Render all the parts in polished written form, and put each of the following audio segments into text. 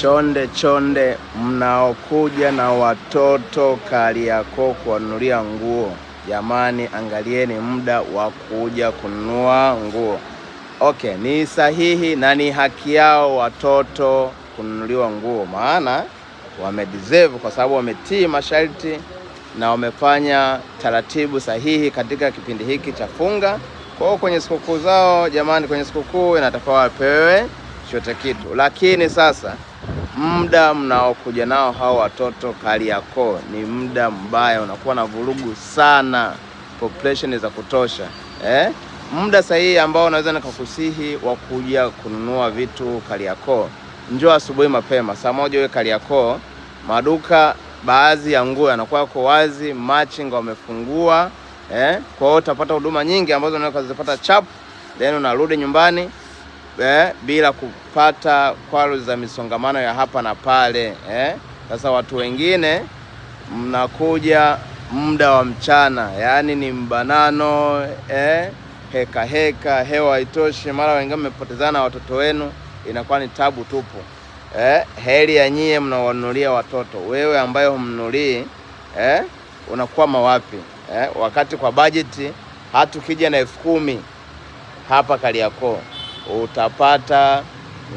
Chonde mnaokuja na watoto Kariakoo kuwanunulia nguo, jamani, angalieni muda wa kuja kununua nguo. Okay, ni sahihi na ni haki yao watoto kununuliwa nguo, maana wamedeserve kwa sababu wametii masharti na wamefanya taratibu sahihi katika kipindi hiki cha funga. Kwa hiyo kwenye sikukuu zao, jamani, kwenye sikukuu inatakiwa wapewe chote kitu. Lakini sasa muda mnaokuja nao hao watoto Kariakoo ni muda mbaya, unakuwa na vurugu sana, population za kutosha. Muda sahihi ambao unaweza nikakusihi wa kuja kununua vitu Kariakoo, njoo asubuhi mapema saa 1 uwe Kariakoo. Maduka baadhi ya nguo yanakuwa yako wazi, matching wamefungua. Kwa hiyo utapata huduma nyingi ambazo unaweza kuzipata chap, then unarudi nyumbani bila kupata kwaru za misongamano ya hapa na pale. Sasa watu wengine mnakuja muda wa mchana, yani ni mbanano, heka hewa haitoshi, mara wengine mmepotezana watoto wenu, inakuwa ni tabu tupu. Heri ya nyie mnawanunulia watoto. Wewe ambaye humnunulii unakwama wapi? Wakati kwa bajeti hata ukija na 10,000 hapa Kariakoo utapata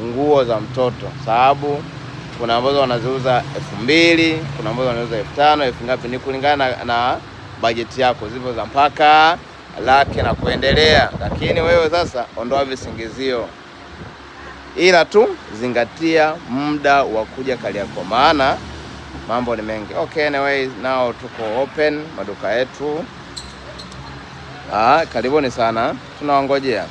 nguo za mtoto, sababu kuna ambazo wanaziuza 2,000, kuna ambazo wanauza 5,000, 1000 ngapi, ni kulingana na bajeti yako, zipo za mpaka laki na kuendelea. Lakini wewe sasa ondoa visingizio, ila tu zingatia muda wa kuja Kariakoo, maana mambo ni mengi. Okay, anyway, now tuko open maduka yetu. Karibuni sana, tunawangojea.